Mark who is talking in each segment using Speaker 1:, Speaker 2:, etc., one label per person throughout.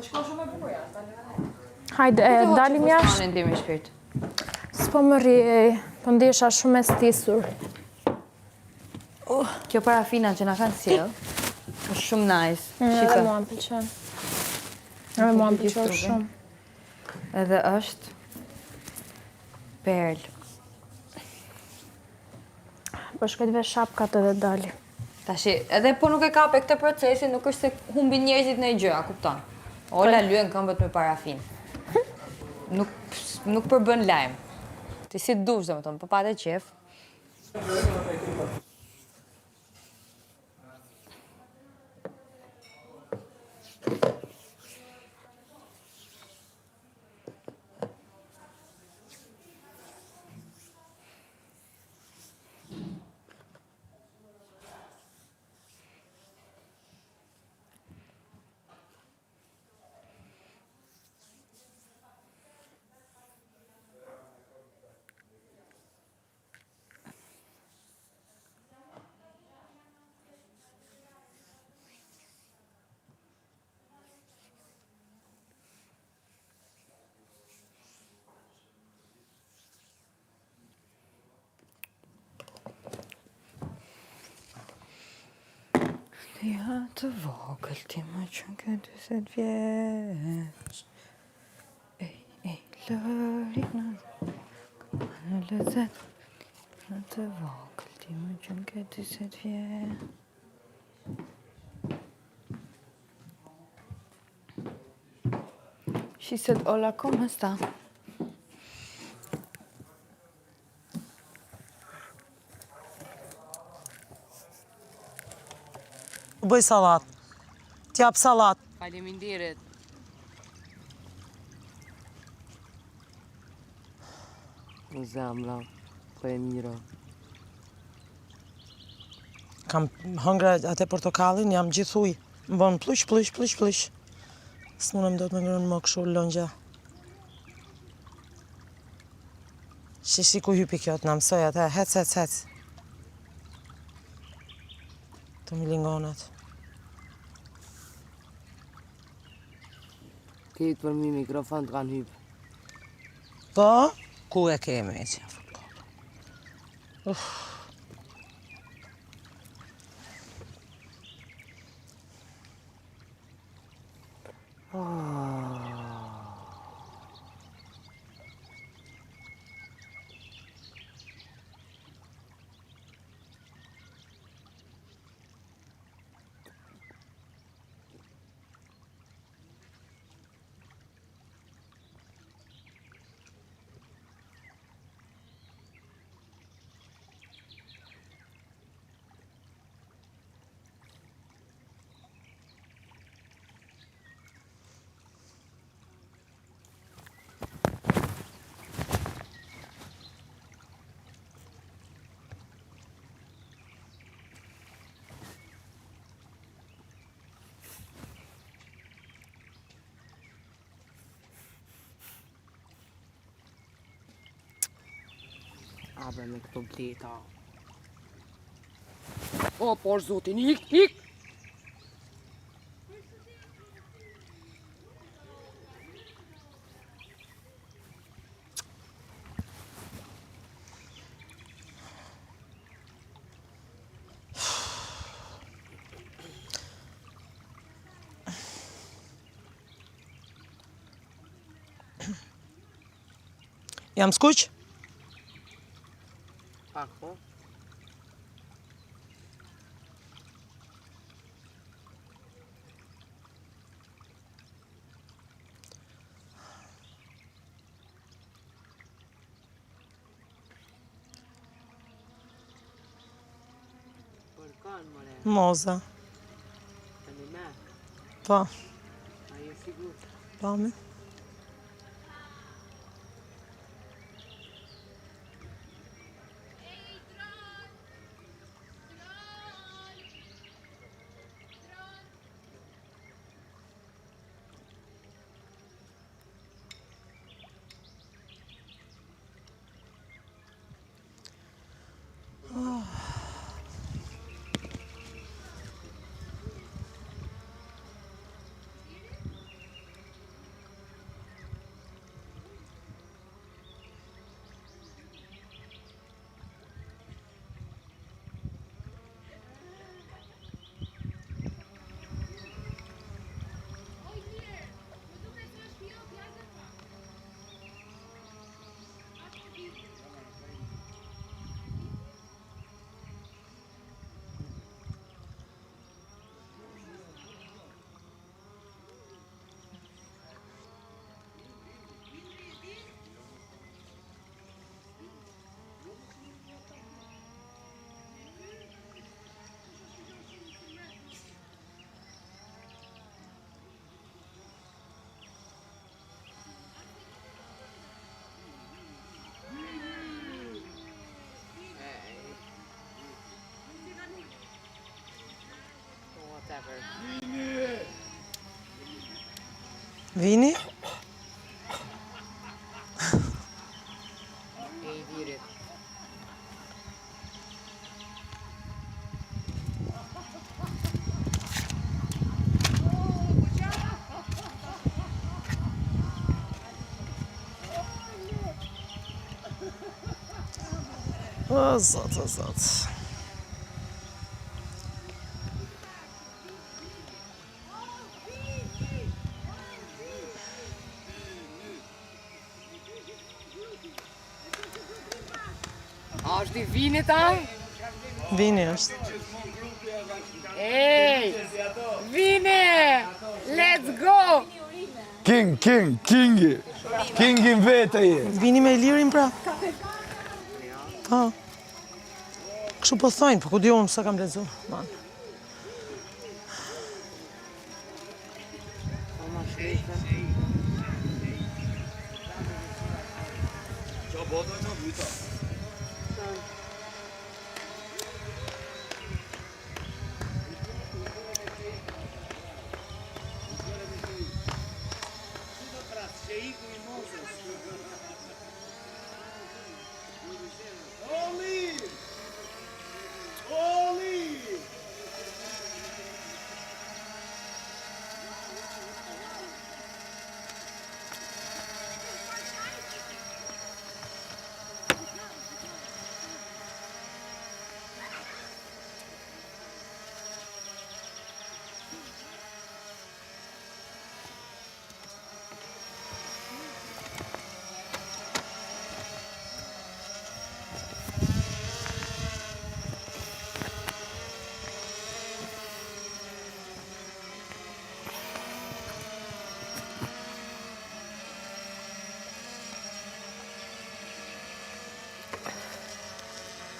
Speaker 1: Po shkon shumë e bukur jashtë,
Speaker 2: Hajde, dalim jashtë.
Speaker 1: Ti me shpirt.
Speaker 2: S'po më rri, po ndjesha shumë e stisur.
Speaker 1: Kjo parafina që na kanë sjell, është shumë nice.
Speaker 2: Edhe mua më pëlqen. Edhe mua më pëlqen shumë.
Speaker 1: Edhe është perl.
Speaker 2: Po shkojt vesh shapkat edhe dali.
Speaker 1: Tashi, edhe po nuk e kape këtë procesi, nuk është se humbin njerëzit në gjë, a kupton? Ola lyen këmbët me parafin. Nuk përbën lajm. Ti si dush, domethënë, po patë qef. Ja të vogël ti më qënë këtë 20 vjeç. Ej, lërik në lezet. Ja të vogël ti më qënë këtë 20 vjeç. She said, hola, ¿cómo está?
Speaker 3: U bëj salat. T'jap salat.
Speaker 1: Faleminderit.
Speaker 4: Zemra, po e mira.
Speaker 3: Kam hëngra atë portokallin, jam gjithuj. Më bon plush, plush, plush, plush. S'munëm do të më ngrënë më këshu lëngja. Shishi ku hypi kjo të në mësoj atë, hec. Të milingonat.
Speaker 4: Këtë për mi mikrofon të kanë hypë.
Speaker 3: Po? Ku e keme e që?
Speaker 4: Abre me këto bleta. O, por zotin, ik!
Speaker 3: Jam skuq?
Speaker 4: Pak, po? Për kanë, more?
Speaker 3: Moza.
Speaker 4: Të një me?
Speaker 3: Po.
Speaker 4: A je sigur?
Speaker 3: Po, me. Vini?
Speaker 4: E I dirit.
Speaker 3: O, zot, o, zot.
Speaker 4: A është I Vinit a?
Speaker 3: Vini është.
Speaker 4: Ej! Vini! Let's go!
Speaker 5: Kingi vete je.
Speaker 3: Vini me Ilirin pra? Po. Kështu po thojnë, po ku di unë sa kam lexu. Man.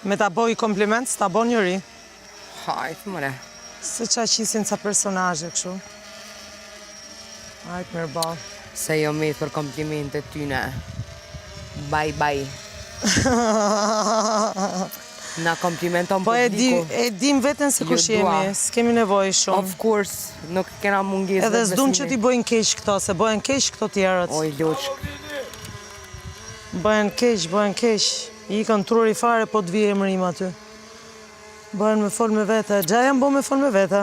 Speaker 3: Me ta boj kompliment, s'ta bo njëri.
Speaker 4: Hajt, mëre.
Speaker 3: Se qa qisin ca personazhe kështu. Hajt mirë ball.
Speaker 4: Se jo me për komplimente tyne. Bye, bye. Na komplimenton
Speaker 3: Po
Speaker 4: publiku.
Speaker 3: e dim veten se kush
Speaker 4: Ju dua.
Speaker 3: jemi, s'kemi nevojë shumë.
Speaker 4: Of course, nuk kena mungesë.
Speaker 3: Edhe s'dun që t'i bëjnë keq këto, se bëhen keq këto tjerët.
Speaker 4: Oj, luq.
Speaker 3: Bëhen keq. I kanë truri fare po t'vi emrim aty. Bëhen me fol me vete. Gjaja më bo me fol me vete.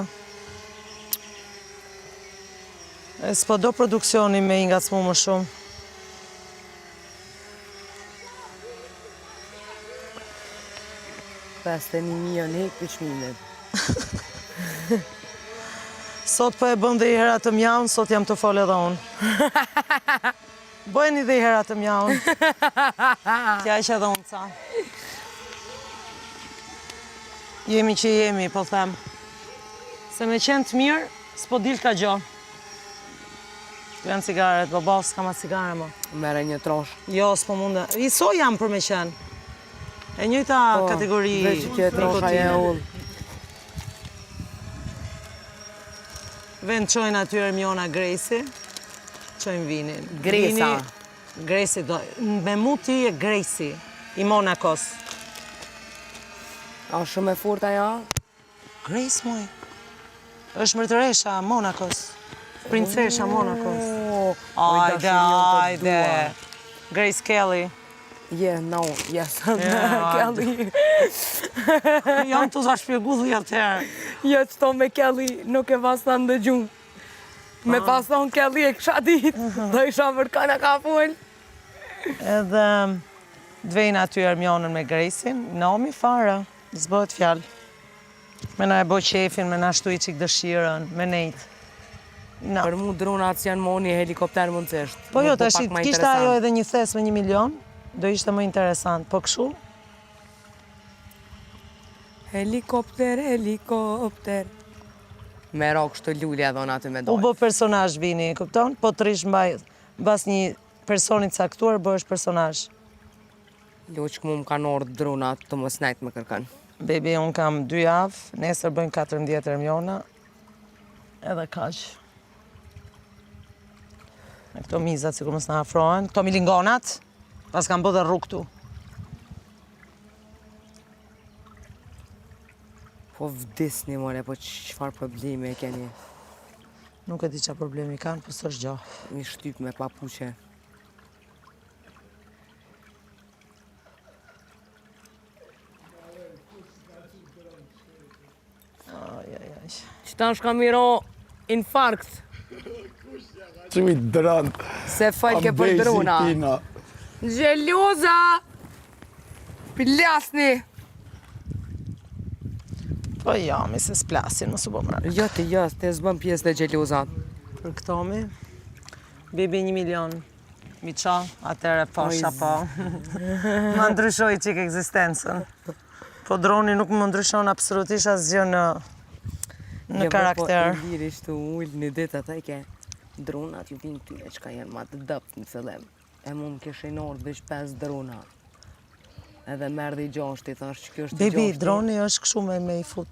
Speaker 3: E s'po do produksioni me i ngacmu më shumë.
Speaker 4: Peste 1 milion hek për çmimet.
Speaker 3: Sot po e bëm dhe i hera të mjaun, sot jam të fol edhe unë. Bëjeni dhe i hera të mjaun. Tja që edhe unë ca. Jemi që jemi, po them. Se me qenë të mirë, s'po dil ka gjo. Të janë cigaret, baba, s'ka ma cigare, mo.
Speaker 4: Mere një trosh.
Speaker 3: Jo, s'po munde. I so jam për me qenë. E njëjta kategori.
Speaker 4: Veç që e trosha e ullë.
Speaker 3: Vend qojnë aty Ermiona Grejsi. Qojnë vinin.
Speaker 4: Gresa.
Speaker 3: Gresi do... Me mu ti e Gresi. I Monakos.
Speaker 4: A shumë e furta ja?
Speaker 3: Grace, moj. Është mërtëresha Monakos. Princesha Monakos. Ajde. Grace Kelly.
Speaker 4: Yeah, no, yes.
Speaker 3: Yeah,
Speaker 4: Kelly.
Speaker 3: Jam të shpjegu dhja tërë.
Speaker 4: Jo, qëto me Kelly nuk e pastan dë gjumë. Me paston Kelly e kësha dit, do isha vërkana ka full.
Speaker 3: Edhe dvejnë aty Ermionën me Gracein, Naomi fara, s'bëhet fjallë. Me na e bo qefin, me na shtu i qik dëshirën, me nejtë.
Speaker 4: Për mu dronat që janë moni helikopter mund cështë.
Speaker 3: Po jo, të ashtë kishta ajo edhe një thes me 1 milion, do ishte më interesant, po këshu?
Speaker 4: Helikopter. Me ro kështë lullja dhona aty me
Speaker 3: U
Speaker 4: dojnë.
Speaker 3: bë personazh vini, kupton? Po të rish mbaj, bas një personit caktuar, bëhesh personazh.
Speaker 4: Luq mu më kanë orë dronat të mos nejtë me kërkën.
Speaker 3: Bebi, unë kam 2 javë, nesër bëjnë 14 Ermiona, edhe kaq. Me këto mizat, si ku mos në afrohen, këto milingonat, pas kam bë dhe rrug tu.
Speaker 4: Po vdisni, more, po çfarë probleme e keni?
Speaker 3: Nuk e di qa problemi kanë, po s'është gjë.
Speaker 4: Një shtyp me papuqe. Qëta është ka miro infarkt,
Speaker 5: Qëmi dran.
Speaker 4: se falke për drona. Gjeloza! Pilasni!
Speaker 3: Po ja, mi se s'plasin, mos u bëm rëk.
Speaker 4: Jo të jo, të zbën pjesë dhe gjelozat.
Speaker 3: Për këtomi, bibi 1 milion. Mi qa, atëre posha po. Ma ndryshoj qik ekzistencën. Po droni nuk më ndryshon absolutisht asgjë në karakter.
Speaker 4: Po liri shtu ullë një ditë ata i ke dronat ju vinë tyre që ka jenë ma të dëpt në fillim. E mu më keshe në orë veç 5 drona. Edhe merë dhe i gjashti, thash që kjo është i gjashti.
Speaker 3: Bibi, droni është këshu me i fut.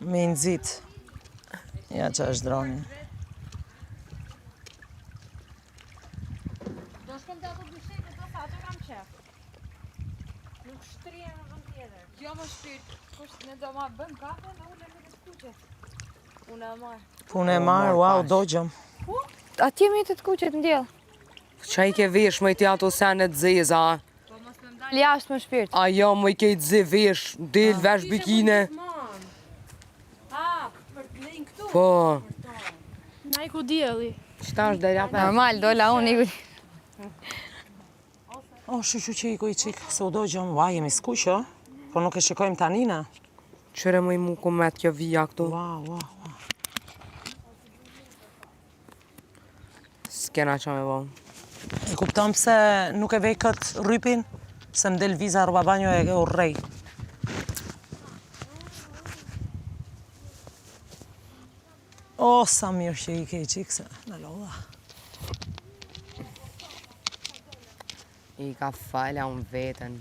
Speaker 3: Me i nëzit. Ja që është droni.
Speaker 2: Do shkom të ato dyshet e të ato kam qef. Nuk shtrije në vend tjetër. Jo më shpirt, kusht ne do ma bëm kafe dhe ullë me të skuqet. Unë e marë.
Speaker 3: Punë e marë, wow, dogjëm.
Speaker 2: A ti mi të skuqet në djelë?
Speaker 4: Qa i ke vesh më i ti ato senet zeza?
Speaker 2: Jashtë më shpirt.
Speaker 4: A jo më i ke i dze vesh, del vesh bikine.
Speaker 2: Për të lejnë këtu.
Speaker 4: Po,
Speaker 2: Na i ku djeli.
Speaker 4: qëta është dërja për?
Speaker 1: Normal, dola unë i...
Speaker 3: O, shu që i ku i qik, se u dogjëm, wow, jemi skuqë, po nuk e shikojmë tanina.
Speaker 4: Qëre më i mu komet kjo vija këtu?
Speaker 3: Wow.
Speaker 4: S'kena qa me bon.
Speaker 3: E kupton pse nuk e vej këtë rrypin, pse më del viza rruba banjo e urrej. O, sa mirë që i ke i qikë, se në lodha.
Speaker 4: I ka falja unë vetën.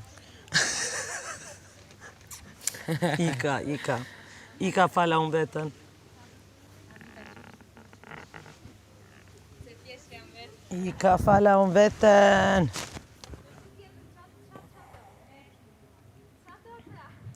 Speaker 3: Ika fala unë vetën. Ika fala unë vetën.